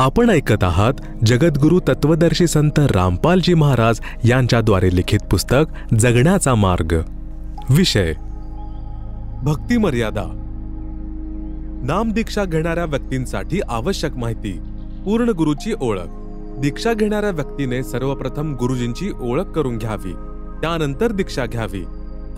आपण ऐकत आहात जगद्गुरु तत्वदर्शी संत रामपालजी महाराज यांच्याद्वारे लिखित पुस्तक जगण्याचा मार्ग. विषय भक्ती मर्यादा. नामदीक्षा घेणाऱ्या व्यक्तींसाठी आवश्यक माहिती. पूर्ण गुरुची ओळख. दीक्षा घेणाऱ्या व्यक्तीने सर्वप्रथम गुरुजींची ओळख करून घ्यावी, त्यानंतर दीक्षा घ्यावी.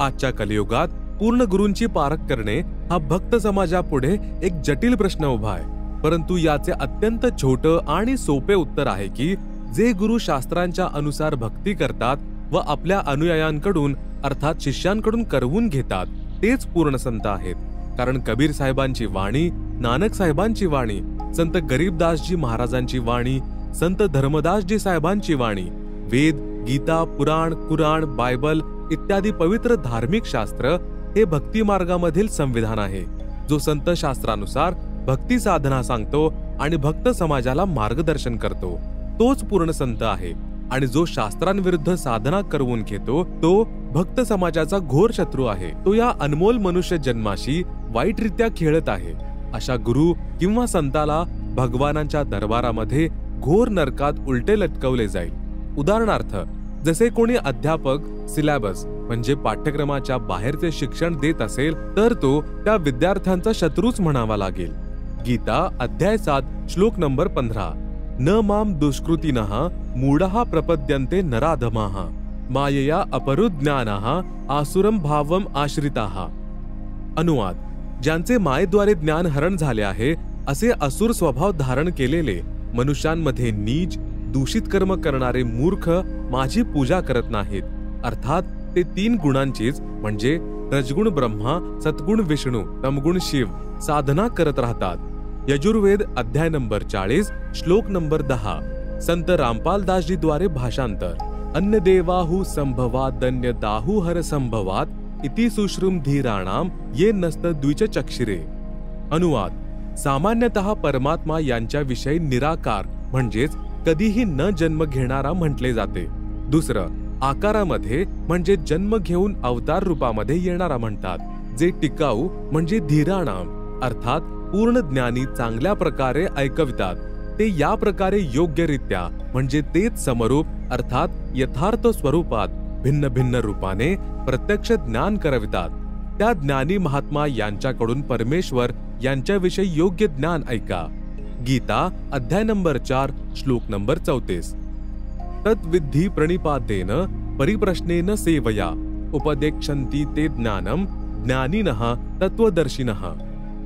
आजच्या कलियुगात पूर्ण गुरूंची पारख करणे हा भक्त समाजापुढे एक जटिल प्रश्न उभा आहे. परंतु याचे अत्यंत छोटं आणि सोपे उत्तर आहे की जे गुरु शास्त्रांच्या अनुसार भक्ती करतात व आपल्या अनुयायांकडून अर्थात शिष्यांकडून करवून घेतात तेच पूर्ण संत आहेत. कारण कबीर साहेबांची वाणी, नानक साहेबांची वाणी, संत गरीबदासजी महाराजांची वाणी, संत धर्मदासजी साहेबांची वाणी, वेद, गीता, पुराण, कुराण, बायबल इत्यादी पवित्र धार्मिक शास्त्र हे भक्ती मार्गामधील संविधान आहे, जो संत शास्त्रानुसार भक्ती साधना सांगतो आणि भक्त समाजाला मार्गदर्शन करतो. तोच पूर्ण संत आहे. आणि जो शास्त्रांविरुद्ध साधना करवून घेतो तो भक्त समाजाचा घोर शत्रू आहे. तो या अनमोल मनुष्य जन्माशी वाईटरित्या खेळत आहे. अशा गुरु किंवा संताला भगवानांच्या दरबारामध्ये घोर नरकात उलटे लटकवले जाईल. उदाहरणार्थ, जसे कोणी अध्यापक सिलेबस म्हणजे पाठ्यक्रमाच्या बाहेरचे शिक्षण देत असेल तर तो त्या विद्यार्थ्यांचा शत्रूच म्हणावा लागेल. गीता अध्याय 7 श्लोक नंबर 15. न माम दुष्कृतिनः मूढः प्रपद्यन्ते नराधमाः मायया अपरुज्ञानाः आसुरम भावम आश्रिताः. अनुवाद: ज्यांचे मायेद्वारे ज्ञान हरण झाले आहे असे असुर स्वभाव धारण केलेले मनुष्यांमध्ये नीच दूषित कर्म करणारे मूर्ख माझी पूजा करत नाहीत. अर्थात ते 3 गुणांचीच म्हणजे रजगुण ब्रह्मा, सद्गुण विष्णू, तमगुण शिव साधना करत राहतात. यजुर्वेद अध्याय नंबर 40 श्लोक नंबर 10. संत रामपालदासजी द्वारे भाषांतर. अन्य देवाहु संभवादन्य दाहु हर संभवात इति सुश्रुम धीराणाम ये नस्त द्विचचक्षिरे. अनुवाद: सामान्यतः परमात्मा यांच्याविषयी निराकार म्हणजेच कधीही न जन्म घेणारा म्हटले जाते. दुसरं, आकारामध्ये म्हणजे जन्म घेऊन अवतार रूपामध्ये येणारा म्हणतात. जे टिकाऊ म्हणजे धीराणाम अर्थात पूर्ण ज्ञानी चांगल्या प्रकारे ऐकवितात. ते या प्रकारे योग्यरित्या म्हणजे तेच समरूप अर्थात यथार्थ स्वरूपात भिन्न भिन्न रूपाने प्रत्यक्ष ज्ञान करवितात. त्या ज्ञानी महात्मा यांच्याकडून परमेश्वर यांच्याविषयी योग्य ज्ञान ऐका. गीता अध्याय नंबर 4 श्लोक नंबर 34. तद्विद्धि प्रणिपातेन परिप्रश्नेन सेवया उपदेक्षन्ति ते ज्ञानम ज्ञानिनः तत्वदर्शिनः.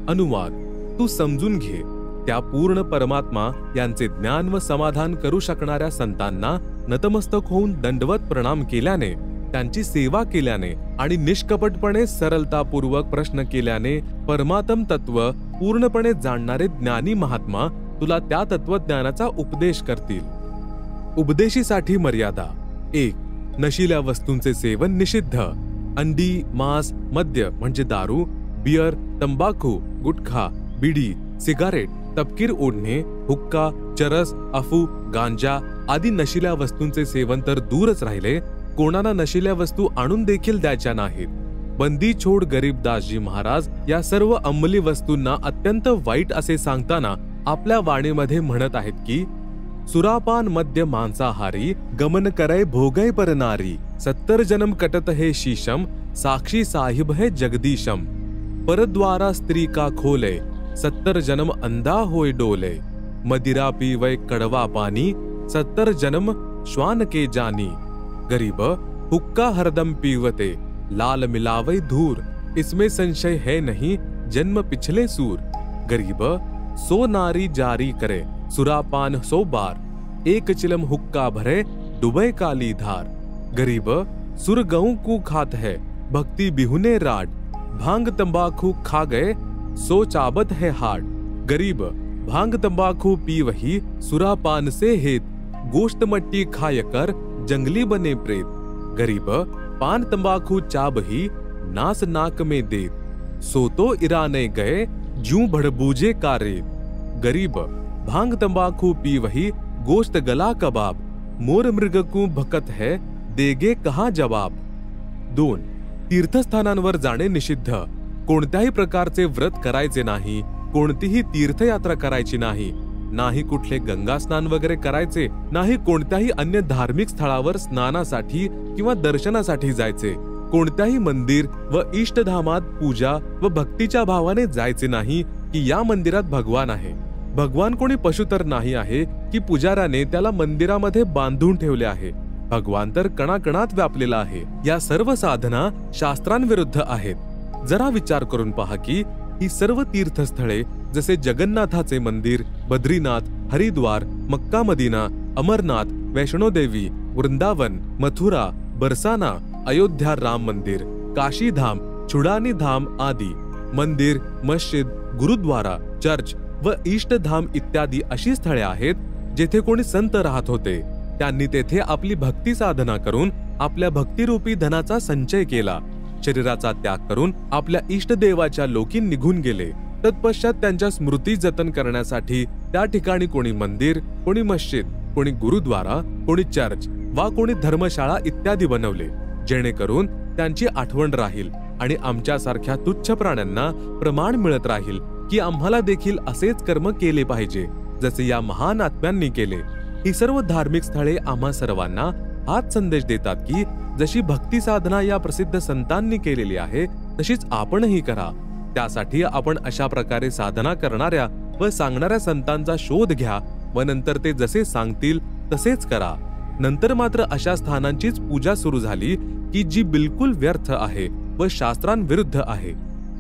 अनुवाद: तू समजून घे, त्या पूर्ण परमात्मा यांचे ज्ञान व समाधान करू शकणाऱ्या संतांना नतमस्तक होऊन दंडवत प्रणाम केल्याने, त्यांची सेवा केल्याने आणि निष्कपटपणे सरलतापूर्वक प्रश्न केल्याने परमात्म तत्व पूर्णपणे जाणणारे ज्ञानी महात्मा तुला त्या तत्वज्ञानाचा उपदेश करतील. उपदेशीसाठी मर्यादा. 1. नशिल्या वस्तूंचे सेवन निषिद्ध. अंडी, मांस, मद्य म्हणजे दारू, बियर, तंबाखू, गुटखा, बिडी, सिगारेट, तपकीर ओढणे, हुक्का, चरस, अफू, गांजा आदी नशिल्या वस्तूंचे सेवन तर दूरच राहिले, कोणाला नशिल्या वस्तू आणून देखील द्यायच्या नाहीत. बंदी छोड गरीबदासजी महाराज या सर्व अंमली वस्तूंना अत्यंत वाईट असे सांगताना आपल्या वाणीमध्ये म्हणत आहेत की सुरापान मद्य मांसाहारी गमन करे भोगय पर नारी 70 जन्म कटत है शीशम साक्षी साहिब है जगदीशम परद्वारा स्त्री का खोले 70 जन्म अंधा होय डोले मदिरा पीवय कड़वा पानी 70 जन्म श्वान के जानी गरीब हुक्का हरदम पीवते लाल मिलावई धूर इसमें संशय है नहीं जन्म पिछले सूर गरीब सो नारी जारी करे सुरापान 100 बार एक चिलम हुक्का भरे डुबे काली धार गरीब सुर गऊ को खात है भक्ति बिहुने राड भांग तंबाकू खा गए सो चाबत है हाड गरीब भांग तंबाकू पी वही सुरापान से हेत गोश्त मट्टी खाय कर जंगली बने प्रेत गरीब पान तंबाकू चाब ही नास नाक में देत सो तो इराने गए जूं भड़बूजे का रेत गरीब भांग तंबाकू पी वही गोश्त गला कबाब मोर मृग को भकत है देगे कहा जवाब. 2. तीर्थस्थानांवर जाणे निषिद्ध. कोणत्याही प्रकारचे व्रत करायचे नाही, कोणतीही तीर्थयात्रा करायची नाही, नाही कुठले गंगा स्नान वगैरे करायचे, नाही कोणत्याही अन्य धार्मिक स्थळावर स्नानासाठी किंवा दर्शनासाठी जायचे, कोणत्याही मंदिर व इष्टधामात पूजा व भक्तीच्या भावाने जायचे नाही की या मंदिरात भगवान आहे. भगवान कोणी पशु तर नाही आहे की पुजाऱ्याने त्याला मंदिरामध्ये बांधून ठेवले आहे. भगवान तर कणाकणात व्यापलेला आहे. या सर्व साधना शास्त्रांविरुद्ध आहेत. जरा विचार करून पहा की ही सर्व तीर्थस्थळे जसे जगन्नाथाचे मंदिर, बद्रीनाथ, हरिद्वार, मक्का मदिना, अमरनाथ, वैष्णोदेवी, वृंदावन, मथुरा, बरसाना, अयोध्या राम मंदिर, काशी धाम, छुडानी धाम आदी मंदिर, मस्जिद, गुरुद्वारा, चर्च व इष्टधाम इत्यादी अशी स्थळे आहेत जेथे कोणी संत राहत होते. त्यांनी तेथे आपली भक्ती साधना करून आपल्या भक्तिरूपी धनाचा संचय केला. शरीराचा त्याग करून आपल्या इष्टदेवाच्या लोकी निघून गेले. तत्पश्चात त्यांच्या स्मृती जतन करण्यासाठी त्या ठिकाणी कोणी मंदिर, कोणी मस्जिद, कोणी गुरुद्वारा, कोणी चर्च वा कोणी धर्मशाळा इत्यादी बनवले, जेणेकरून त्यांची आठवण राहील आणि आमच्यासारख्या तुच्छ प्राण्यांना प्रमाण मिळत राहील की आम्हाला देखील असेच कर्म केले पाहिजे जसे या महान आत्म्यांनी केले. ही सर्व धार्मिक स्थळे आम्हा सर्वांना हाच संदेश देतात की जशी भक्ती साधना या प्रसिद्ध संतांनी केलेली आहे तशीच आपणही करा. त्यासाठी आपण अशा प्रकारे साधना करणाऱ्या व सांगणाऱ्या संतांचा शोध घ्या व नंतर ते जसे सांगतील तसेच करा. नंतर मात्र अशा स्थानांचीच पूजा सुरू झाली की जी बिलकुल व्यर्थ आहे व शास्त्रांविरुद्ध आहे.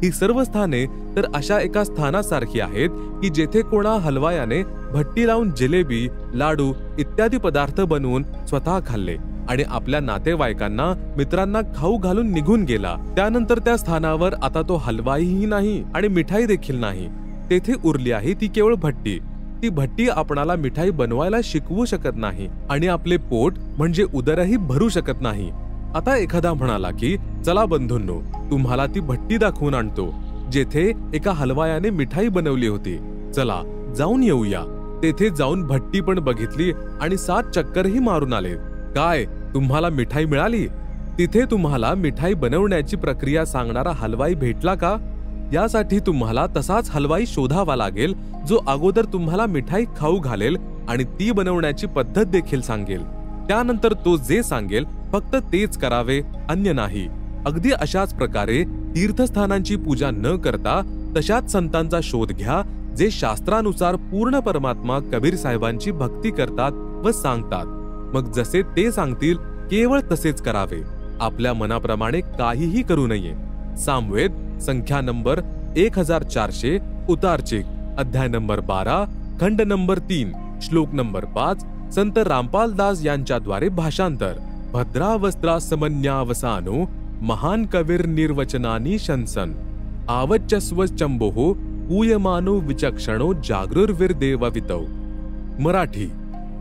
ही सर्व स्थाने तर अशा एका स्थानासारखी आहेत की जेथे कोणा हलवायाने भट्टी लावून जिलेबी, लाडू इत्यादी पदार्थ बनवून स्वतः खाल्ले आणि आपल्या नातेवाईकांना, मित्रांना खाऊ घालून निघून गेला. त्यानंतर त्या स्थानावर आता तो हलवाईही नाही आणि मिठाई देखील नाही. तेथे उरली आहे ती केवळ भट्टी. ती भट्टी आपणाला मिठाई बनवायला शिकवू शकत नाही आणि आपले पोट म्हणजे उदरही भरू शकत नाही. आता एखादा म्हणाला की चला बंधूंनो, तुम्हाला ती भट्टी दाखवून आणतो जेथे एका हलवायाने मिठाई बनवली होती. चला जाऊन येऊया. तेथे जाऊन भट्टी पण बघितली आणि 7 चक्करही मारून आले. काय तुम्हाला मिठाई मिळाली? तिथे तुम्हाला मिठाई बनवण्याची प्रक्रिया सांगणारा हलवाई भेटला का? यासाठी तुम्हाला तसाच हलवाई शोधावा लागेल जो अगोदर तुम्हाला मिठाई खाऊ घालेल आणि ती बनवण्याची पद्धत देखील सांगेल. त्यानंतर तो जे सांगेल फक्त तेच करावे, अन्य नाही. अगदी अशाच प्रकारे तीर्थस्थानांची पूजा न करता तशाच संतांचा शोध घ्या जे शास्त्रानुसार पूर्ण परमात्मा कबीर साहेबांची भक्ती करतात व सांगतात. मग जसे ते सांगतील केवळ तसेच करावे. आपल्या मनाप्रमाणे काहीही करू नये. सामवेद संख्या नंबर 1400 उतारचिक अध्याय नंबर 12 खंड नंबर 3 श्लोक नंबर 5 संत रामपाल दास यांच्याद्वारे भाषांतर. भद्रावस्त्रा समन्यावसानो महान कविर निर्वचनानी शंसन आवच्चस्व चंबोहो पूयमानो विचक्षणो जागृर्विर्देववितौ. मराठी.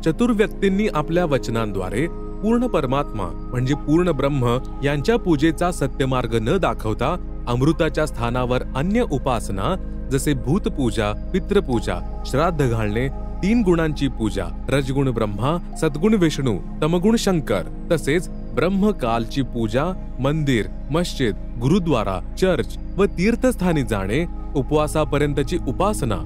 चतुर व्यक्तींनी आपल्या वचनांद्वारे पूर्ण परमात्मा म्हणजे पूर्ण ब्रह्म यांच्या पूजेचा सत्यमार्ग न दाखवता अमृताच्या स्थानावर अन्य उपासना जसे भूतपूजा, पितृपूजा, श्राद्ध घालणे, 3 गुणांची पूजा, रजगुण ब्रह्मा, सद्गुण विष्णू, तमगुण शंकर, तसेच ब्रह्मकालची पूजा, मंदिर, मस्जिद, गुरुद्वारा, चर्च व तीर्थस्थानी जाणे, उपवासापर्यंतची उपासना,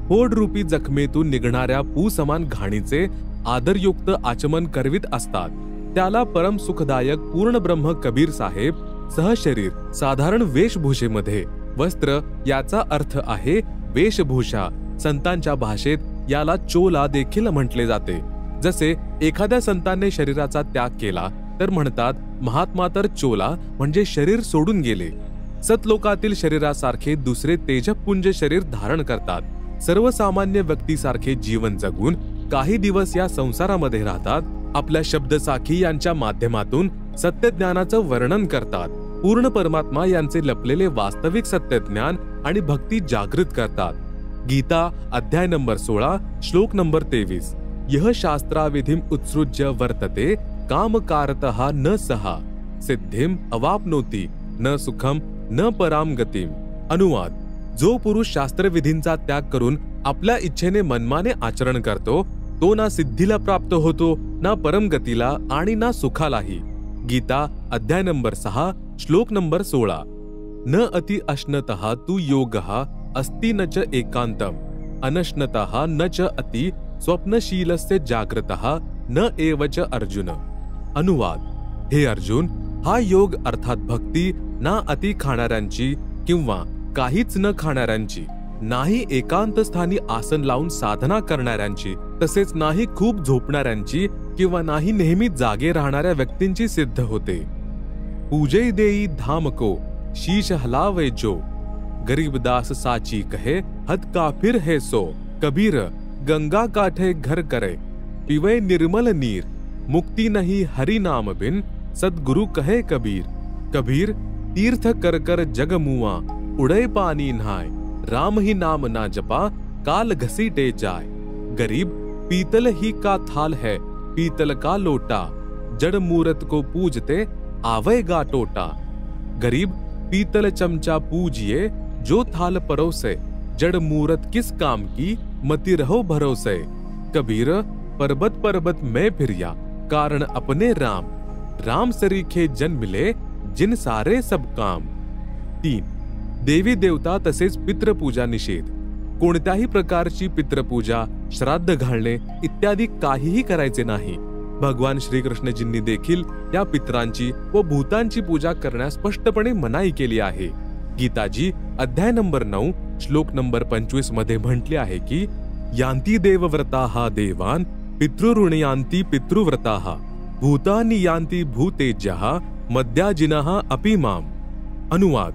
पोटरूपी जखमेतून निघणाऱ्या पूसमान घाणीचे आदरयुक्त आचमन करवित असतात. त्याला परम सुखदायक पूर्ण ब्रह्म कबीर साहेब सहशरीर साधारण वेशभूषेमध्ये, वस्त्र याचा अर्थ आहे वेशभूषा. संतांच्या भाषेत याला चोला देखील म्हटले जाते. जसे एखाद्या संतांनी शरीराचा त्याग केला तर म्हणतात महात्मा तर चोला म्हणजे शरीर सोडून गेले. सतलोकातील शरीरासारखे दुसरे तेजपुंज शरीर धारण करतात. सर्वसामान्य व्यक्तीसारखे जीवन जगून काही दिवस या संसारामध्ये राहतात. आपल्या शब्दसाखी यांच्या माध्यमातून सत्यज्ञानाचं वर्णन करतात. पूर्ण परमात्मा यांचे लपलेले वास्तविक सत्यज्ञान आणि भक्ती जागृत करतात. गीता अध्याय नंबर 16 श्लोक नंबर 23. यह शास्त्राविधिम उत्सृज्य वर्तते कामकारतः न सहा सिद्धिम अवाप्नोति न सुखम न पराम गतिम. अनुवाद. जो पुरुष शास्त्रविधींचा त्याग करून आपल्या इच्छेने मनमाने आचरण करतो तो ना सिद्धीला प्राप्त होतो, ना परमगतीला आणि ना सुखालाही. गीता अध्याय नंबर 6 श्लोक नंबर 16. न अति अश्नतः तु योगः अस्ति न च एकांतम. अनश्नतः न च अति स्वप्नशीलस्य जाग्रतः न एव च अर्जुन। अनुवाद: हे अर्जुन, हा योग अर्थात भक्ती ना अति खाणाऱ्यांची किंवा काहीच न खाणाऱ्यांची, नाही एकांत स्थानी आसन लावून साधना करणाऱ्यांची, तसेच नाही खूप झोपणाऱ्यांची किंवा नाही नेहमी जागे राहणाऱ्या व्यक्तींची सिद्ध होते। पूजै देई धाम को शीश हलावे जो, गरीबदास साची कहे हद काफिर है सो। कबीर गंगा काठे घर करे पीवे निर्मल नीर, मुक्ति नहीं हरि नाम बिन सद्गुरु कहे कबीर। कबीर तीर्थ कर कर जग मुआ, उड़े पानी नहाय, राम ही नाम ना जपा काल घसीटे जाए। गरीब पीतल ही का थाल है पीतल का लोटा, जड़ मूरत को पूजते आवेगा टोटा। गरीब पीतल चमचा पूजिए जो थाल परोसे, जड़ मूरत किस काम की मति रहो भरोसे। कबीर पर्वत पर्वत में फिरिया कारण अपने राम, राम सरीखे जन मिले जिन सारे सब काम। 3. देवी देवता तसेच पितृपूजा निषेध। कोणत्याही प्रकारची पितृपूजा, श्राद्ध घालणे इत्यादी काहीही करायचे नाही। भगवान श्रीकृष्णजींनी देखील या पितरांची व भूतांची पूजा करण्यास स्पष्टपणे मनाई केली आहे। गीताजी अध्याय नंबर 9 श्लोक नंबर 25 मध्ये म्हटले आहे की यांती देवव्रताः देवान पितृऋणयांती पितृव्रताः भूतानि यांती भूतेज्यः मद्याजिनः अपि माम। अनुवाद: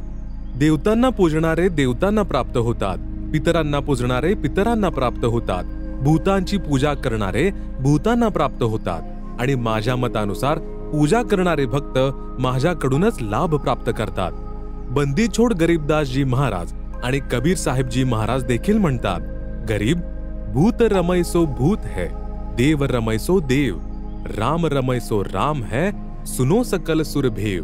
देवतांना पूजणारे देवतांना प्राप्त होतात, पितरांना पूजणारे पितरांना प्राप्त होतात, भूतांची पूजा करणारे भूतांना प्राप्त होतात आणि माझ्या मतानुसार पूजा करणारे भक्त माझ्याकडूनच लाभ प्राप्त करतात। बंदीछोड गरीबदासजी महाराज आणि कबीर साहेबजी महाराज देखील म्हणतात, गरीब भूत रमैसो भूत है, देव रमैसो देव, राम रमैसो राम है, सुनो सकल सुरभेव।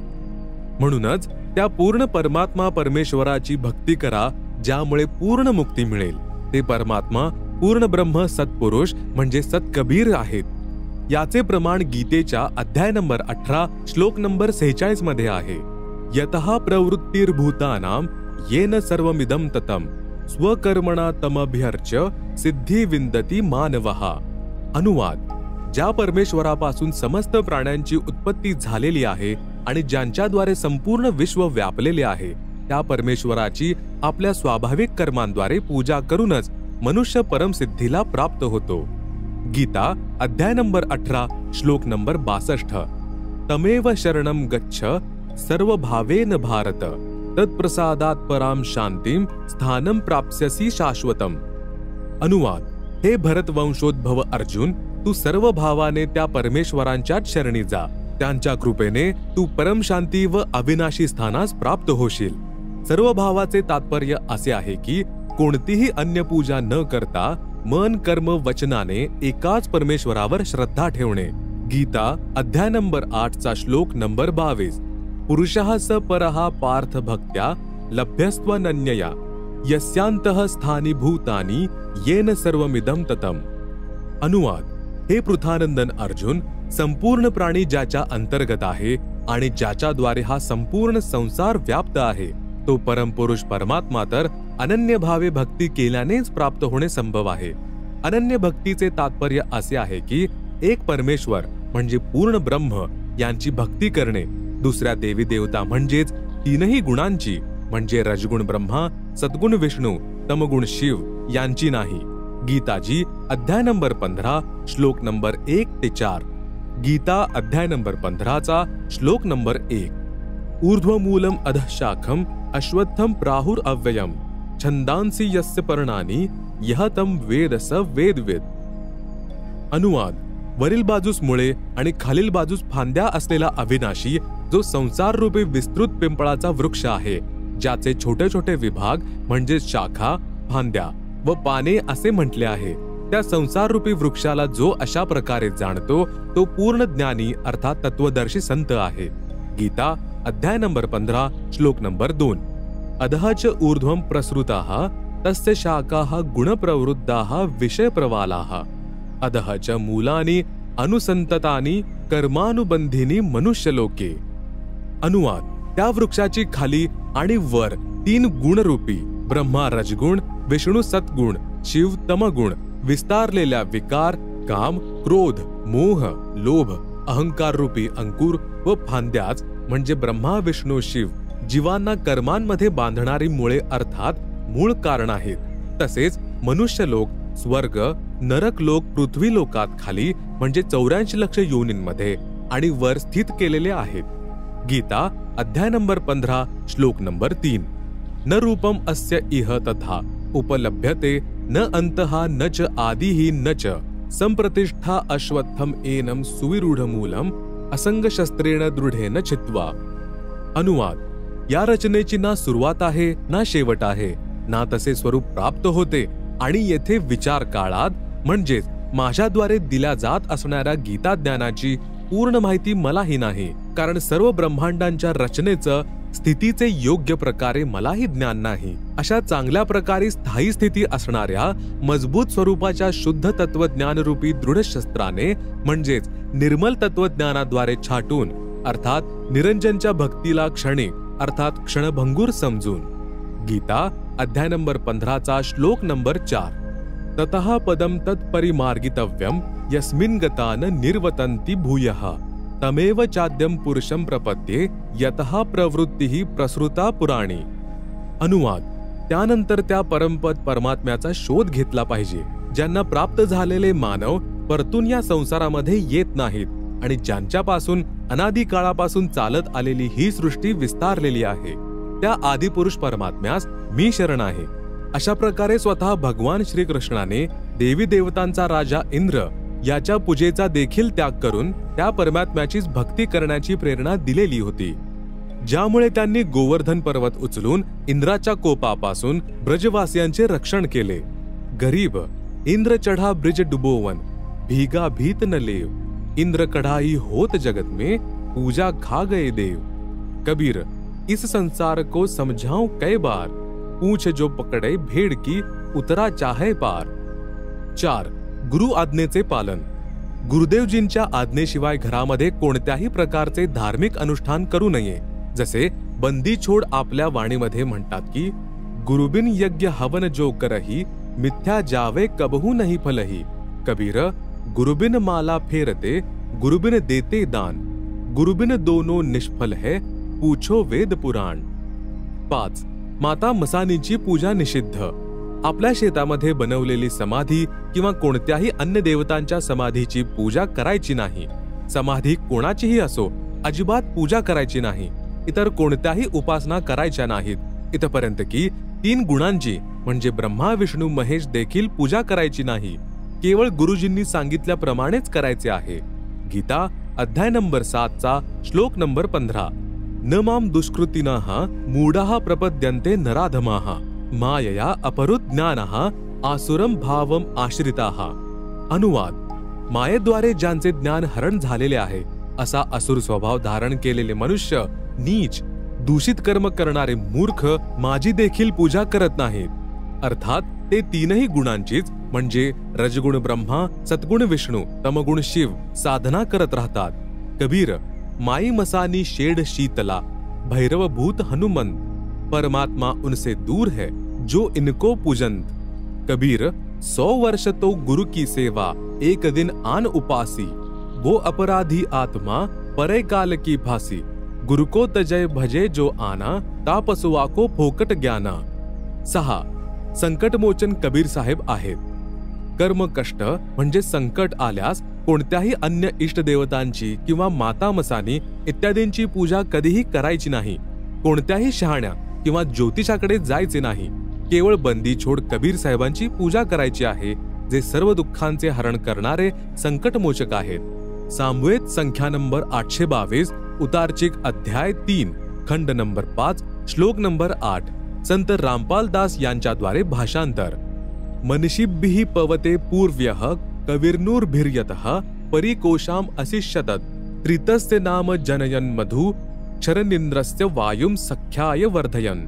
म्हणूनच त्या पूर्ण परमात्मा परमेश्वराची भक्ती करा ज्यामुळे पूर्ण मुक्ती मिळेल। ते परमात्मा पूर्ण ब्रह्म सत्पुरुष म्हणजे सत्कबीर आहेत। याचे प्रमाण गीतेच्या अध्याय नंबर 18 श्लोक नंबर 46 मध्ये आहे। यतः प्रवृत्तिर्भूतानां येन सर्वमिदं ततं स्वकर्मणा तमभ्यर्च्य सिद्धी विंदती मानवः। अनुवाद: ज्या परमेश्वरापासून समस्त प्राण्यांची उत्पत्ती झालेली आहे आणि ज्यांच्याद्वारे संपूर्ण विश्व व्यापलेले आहे, त्या परमेश्वराची आपल्या स्वाभाविक कर्मांद्वारे पूजा करूनच मनुष्य परमसिद्धीला प्राप्त होतो। गीता अध्याय नंबर 18 श्लोक नंबर 62। तमेव शरणं गच्छ सर्वभावेन भारत, तत्प्रसादात् पराम शांतिम स्थानं प्राप्स्यसि शाश्वतम। अनुवाद: हे भरतवंशोद्भव अर्जुन, तू सर्व भावाने त्या परमेश्वरांच्याच शरणी जा, त्यांच्या कृपेने तू परमशांती व अविनाशी स्थानास प्राप्त होशील। सर्व भावाचे तात्पर्य असे आहे की कोणतीही अन्य पूजा न करता मन कर्म वचनाने एकाच परमेश्वरावर श्रद्धा ठेवणे। गीता अध्याय नंबर 8 चा श्लोक नंबर 22। पुरुषः स परः पार्थ भक्त्या लभ्यस्त्वनन्यया, यस्यांतः स्थानी भूतानि येन सर्वमिदं ततम्। अनुवाद: हे पृथानंदन अर्जुन, संपूर्ण प्राणी ज्याच्या अंतर्गत आहे आणि ज्याच्याद्वारे हा संपूर्ण संसार व्याप्त आहे, तो परमपुरुष परमात्मा तर अनन्य भावे भक्ती केल्यानेच प्राप्त होणे संभव आहे। अनन्य भक्तीचे तात्पर्य असे आहे की एक परमेश्वर म्हणजे पूर्ण ब्रह्म यांची भक्ती करणे, दुसऱ्या देवी देवता म्हणजेच तीनही गुणांची म्हणजे रजगुण ब्रह्मा, सद्गुण विष्णू, तमगुण शिव यांची नाही। गीताजी अध्याय नंबर 15 श्लोक नंबर 1 ते 4। गीता अध्याय नंबर 15 चा श्लोक नंबर 1। ऊर्ध्वमूलम अधः शाखम अश्वत्थम प्राहुर अव्ययम, छंदांसी यस्य पर्णानि यह तम वेद स वेदविद। अनुवाद: वरील बाजूस मुळे आणि खालील बाजूस फांद्या असलेला अविनाशी जो संसार रूपी विस्तृत पिंपळाचा वृक्ष आहे, ज्याचे छोटे छोटे विभाग म्हणजे शाखा, फांद्या व पाने असे म्हटले आहे, त्या संसार रूपी वृक्षाला जो अशा प्रकारे जाणतो तो पूर्ण ज्ञानी अर्थात तत्वदर्शी संत आहे। गीता अध्याय नंबर 15 श्लोक नंबर 2। अधः च ऊर्ध्वं प्रसृताः तस्य शाखाः गुणप्रवृद्धाः विषयप्रवालाः, अधः च मूलानि अनुसंततानि कर्मानुबंधिनी मनुष्यलोके। अनुवाद: त्या वृक्षाची खाली आणि वर 3 गुणरूपी ब्रह्मा रजगुण, विष्णू सत्गुण, शिव तमगुण, विस्तारलेल्या विकार, काम, क्रोध, मोह, लोभ, अहंकार रूपी अंकुर व फांद्याच म्हणजे ब्रह्मा विष्णू शिव जीवांना कर्मांमध्ये बांधणारी मुळे अर्थात मूळ कारण आहेत. तसेच मनुष्यलोक, स्वर्ग, नरक लोक पृथ्वी लोकात खाली म्हणजे 84 लक्ष योनींमध्ये आणि वर स्थित केलेले आहेत. गीता अध्याय नंबर 15 श्लोक नंबर 3. न रूपम अस्य इह तथा उपलभ्यते न अंतहा न च आदिहि न च संप्रतिष्ठा अश्वत्थम एनम सुविरूढमूलम असंग शस्त्रेण दृढेन चित्वा. अनुवाद: या रचनेची ना सुरुवात आहे ना शेवट आहे, ना तसे स्वरूप प्राप्त होते आणि येथे विचार काळात म्हणजेच माझ्याद्वारे दिल्या जात असणाऱ्या गीता ज्ञानाची पूर्ण माहिती मलाही नाही, कारण सर्व ब्रह्मांडांच्या रचनेचं स्थितीचे योग्य प्रकारे मलाही ज्ञान नाही. अशा चांगल्या प्रकारे स्थायी स्थिती असणाऱ्या मजबूत स्वरूपाच्या शुद्ध तत्वज्ञानरूपी दृढ शस्त्राने म्हणजेच निर्मल तत्वज्ञानाद्वारे छाटून अर्थात निरंजनच्या भक्तीला क्षणिक अर्थात क्षणभंगूर समजून. गीता अध्याय नंबर 15 श्लोक नंबर 4. ततः पदम तत्परिमार्गितव्यम यस्मिन् गता न निर्वतन्ति भूयः तमेव चाद्यम पुरुषम प्रपद्ये यतः प्रवृत्तिः प्रसृता पुराणी. अनुवाद: त्यानंतर त्या परमपद परमात्म्याचा शोध घेतला पाहिजे, ज्यांना प्राप्त झालेले मानव परतून या संसारामध्ये येत नाहीत आणि ज्यांच्यापासून अनादी काळापासून चालत आलेली ही सृष्टी विस्तारलेली आहे. त्या आदिपुरुष परमात्म्यास मी शरण आहे. अशा प्रकारे स्वतः भगवान श्रीकृष्णाने देवी देवतांचा राजा इंद्र याच्या पूजेचा देखील त्याग करून त्या परमात्म्याचीच भक्ती करण्याची प्रेरणा दिलेली होती, ज्यामुळे त्यांनी गोवर्धन पर्वत उचलून इंद्राच्या कोपापासून ब्रजवासियांचे रक्षण केले. गरीब इंद्र चढ़ा ब्रिज डुबोवन भीगा भीत न लेव इंद्र कढ़ाई होत जगत में पूजा खा गए देव. कबीर इस संसार को समझाऊं कै बार पूछ जो पकड़े भेड़ की उतरा चाहे पार. 4. गुरु आज्ञेचे पालन. गुरुदेवजींच्या आज्ञेशिवाय घरामध्ये कोणत्याही प्रकारचे धार्मिक अनुष्ठान करू नये. जसे बंदी छोड आपल्या वाणीमध्ये म्हणतात की गुरुबिन यज्ञ हवन जो करही मिथ्या जावे कबहू नहीं फलही. कबीर गुरुबिन माला फेरते गुरुबिन देते दान गुरुबिन दोनों निष्फल है पूछो वेद पुराण. 5. माता मसानीची पूजा निषिद्ध. आपल्या शेतामध्ये बनवलेली समाधी किंवा कोणत्याही अन्य देवतांच्या समाधीची पूजा करायची नाही. समाधी कोणाचीही असो अजिबात पूजा करायची नाही. इतर कोणत्याही उपासना करायच्या नाहीत, इथपर्यंत की 3 गुणांची म्हणजे ब्रह्मा विष्णू महेश देखील पूजा करायची नाही. केवळ गुरुजींनी सांगितल्याप्रमाणेच करायचे आहे. गीता अध्याय नंबर 7 श्लोक नंबर 15. न माम दुष्कृतिनः मूढाः प्रपद्यन्ते नराधमाः मायया अपरुत ज्ञानः आसुरम भावम आश्रिताः. अनुवाद: मायेद्वारे ज्यांचे ज्ञान हरण झालेले आहे असा असुर स्वभाव धारण केलेले मनुष्य, नीच, दूषित कर्म करणारे मूर्ख माझी देखील पूजा करत नाहीत. अर्थात ते 3ही गुणांचीच म्हणजे रजगुण ब्रह्मा, सद्गुण विष्णू, तमगुण शिव साधना करत राहतात. कबीर माई मसानी शेड शीतला भैरव भूत हनुमंत परमात्मा उनसे दूर है जो इनको पूजंत. कबीर 100 वर्ष तो गुरु की सेवा एक दिन आन उपासी वो अपराधी आत्मा परे काल की फासी गुरु को तजय भजे जो आना तापसुआ को फोकट ज्ञाना. 6. संकटमोचन कबीर साहेब आहेत. कर्म कष्ट म्हणजे संकट आल्यास कोणत्याही अन्य इष्ट देवतांची किंवा माता मसानी इत्यादींची पूजा कधीही करायची नाही. कोणत्याही शहाण्या किंवा ज्योतिषाकडे जायचे नाही. केवळ बंदी छोड कबीर साहेबांची पूजा करायची आहे, जे सर्व दुःखांचे हरण करणारे संकटमोचक आहेत. सामवेद संख्या नंबर 822 उतारचिक अध्याय 3 खंड नंबर 5 श्लोक नंबर 8. संत रामपाल दास यांच्याद्वारे भाषांतर. मनीषिभिः पवते पूर्व्यः कविर्नूर्भिर्यतः परिकोशाम असिष्यतत् त्रितस्य नाम जनयन मधु क्षरनिंद्रस्य वायुम सख्याय वर्धयन.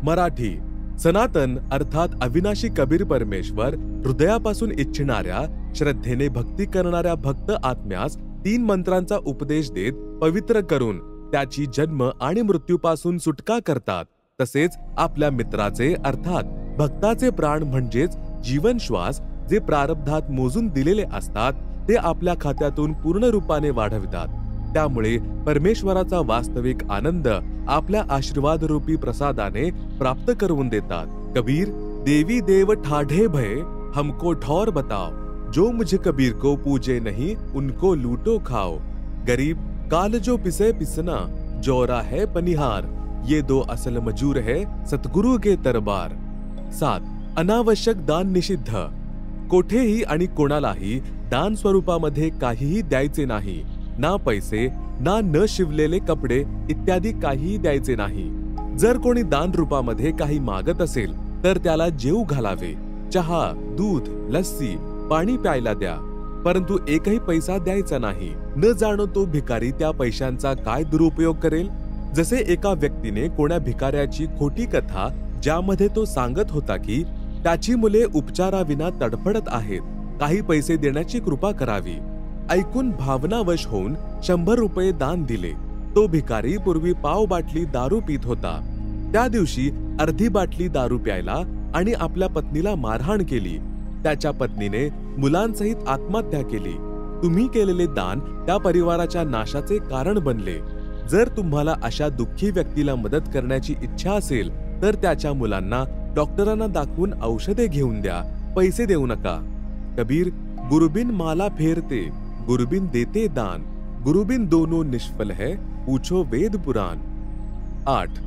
मराठी. सनातन अर्थात अविनाशी कबीर परमेश्वर हृदयापासून इच्छिणाऱ्या श्रद्धेने भक्ती करणाऱ्या भक्त आत्म्यास 3 मंत्रांचा उपदेश देत पवित्र करून त्याची जन्म आणि मृत्यूपासून सुटका करतात. तसेच आपल्या मित्राचे अर्थात भक्ताचे प्राण म्हणजेच जीवन श्वास जे प्रारब्धात मोजून दिलेले असतात ते आपल्या खात्यातून पूर्ण रूपाने वाढवितात। त्यामुळे परमेश्वराचा वास्तविक आनंद आपल्या आशीर्वाद रूपी प्रसादाने प्राप्त करून देतात। कबीर देवी देव ठाढ़े भय हमको ठौर बताओ, जो मुझे कबीर को पूजे नहीं उनको लूटो खाओ। गरीब काल जो पिसे पिसना जोरा है पनिहार, ये दो असल मजूर है सतगुरु के दरबार। 7. अनावश्यक दान निषिद्ध। कोठेही आणि कोणालाही दान स्वरूपामध्ये काहीही द्यायचे नाही, ना पैसे ना न शिवलेले कपडे इत्यादी काहीही द्यायचे नाही। जर कोणी दान रूपामध्ये काही मागत असेल तर त्याला जेवू घालावे, चहा दूध लस्सी पाणी प्यायला द्या, परंतु एकही पैसा द्यायचा नाही। न जाणो तो भिकारी त्या पैशांचा काय दुरुपयोग करेल। जसे एका व्यक्तीने कोण्या भिकाऱ्याची खोटी कथा ज्यामध्ये तो सांगत होता की त्याची मुले उपचाराविना तडफडत आहेत, काही पैसे देण्याची कृपा करावी, ऐकून भावनावश होऊन 100 रुपये दान दिले। तो भिकारी पूर्वी पाव बाटली दारू पित होता, त्या दिवशी अर्धी बाटली दारू प्यायला आणि आपल्या पत्नीला मारहाण केली। त्याच्या पत्नीने मुलांसहित आत्महत्या केली। तुम्ही केलेले दान त्या परिवाराच्या नाशाचे कारण बनले। जर तुम्हाला अशा दुःखी व्यक्तीला मदत करण्याची इच्छा असेल तर त्याच्या मुलांना डॉक्टरांना दाखवून औषधे घेऊन द्या, पैसे देऊ नका। कबीर गुरुबिन माला फेरते गुरुबिन देते दान, गुरुबिन दोनों निष्फल है पूछो वेद पुराण। 8.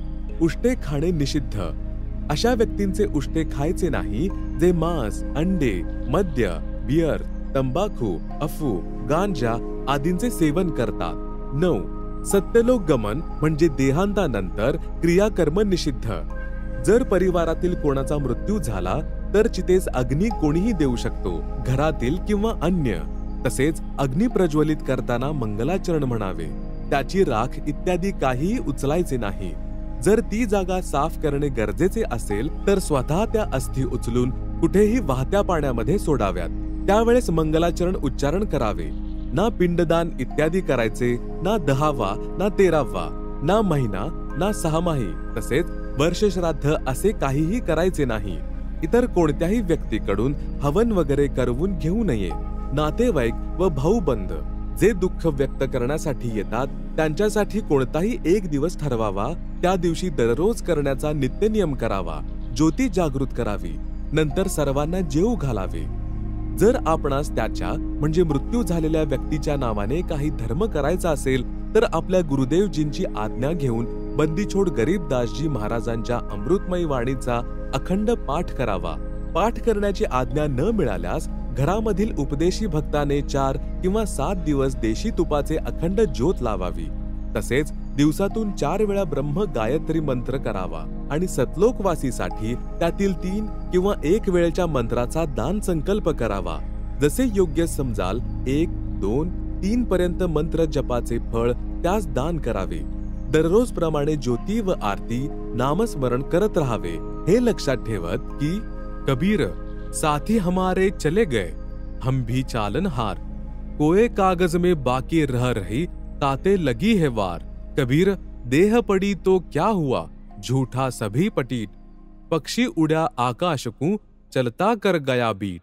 उष्टे खाणे निषिद्ध। अशा व्यक्तींचे उष्टे खायचे नाही जे मांस अंडे मद्य बियर तंबाखू अफू गांजा आदींचे सेवन करतात। 9. सत्यलोक गमन म्हणजे देहांतानंतर क्रियाकर्म निषिद्ध। जर परिवारातील कोणाचा मृत्यू झाला तर चितेस अग्नी कोणीही देऊ शकतो, घरातील किंवा अन्य। तसेच अग्नी प्रज्वलित करताना मंगलाचरण म्हणावे, त्याची राख इत्यादी काहीही उचलायचे नाही। जर ती जागा साफ करणे गरजेचे असेल तर स्वतः त्या अस्थी उचलून कुठेही वाहत्या पाण्यामध्ये सोडाव्यात, त्यावेळेस मंगलाचरण उच्चारण करावे। ना पिंडदान इत्यादी करायचे, ना 10वा ना 13वा ना महिना ना 6माही तसेच वर्ष श्राद्ध असे काहीही करायचे नाही। इतर कोणत्याही व्यक्तीकडून हवन वगैरे करवून घेऊ नये। नातेवाईक व भाऊबंद जे दुःख व्यक्त करण्यासाठी येतात त्यांच्यासाठी कोणताही एक दिवस ठरवावा, त्या दिवशी दररोज करण्याचा नित्यनियम करावा, ज्योती जागृत करावी, नंतर सर्वांना जेवू घालावे। जर आपणास त्याच्या म्हणजे मृत्यू झालेल्या व्यक्तीच्या नावाने काही धर्म करायचा असेल तर आपल्या गुरुदेवजींची आज्ञा घेऊन बंदीछोड गरीबदासजी महाराजांच्या अमृतमयी वाणीचा अखंड पाठ करावा। पाठ करण्याची आज्ञा न मिळाल्यास घरामधील उपदेशी भक्ताने 4 किंवा 7 दिवस देशी तुपाचे अखंड ज्योत लावावी। तसेच दिवसातून 4 वेळा ब्रह्म गायत्री मंत्र करावा आणि सतलोकवासीसाठी त्यातील 3 किंवा 1 वेळेच्या मंत्राचा दान संकल्प करावा। जसे योग्य समजाल 1, 2, 3 पर्यंत मंत्र जपाचे फळ त्यास दान करावे। दररोज प्रमाणे ज्योती व आरती नामस्मरण करत राहावे। हे लक्षात ठेवत की कबीर साथी हमारे चले गए हम भी चालन हार, कोए कागज में बाकी रह रही ताते लगी है वार। कबीर देह पड़ी तो क्या हुआ झूठा सभी पटीट, पक्षी उड़ा आकाश को चलता कर गया बीट।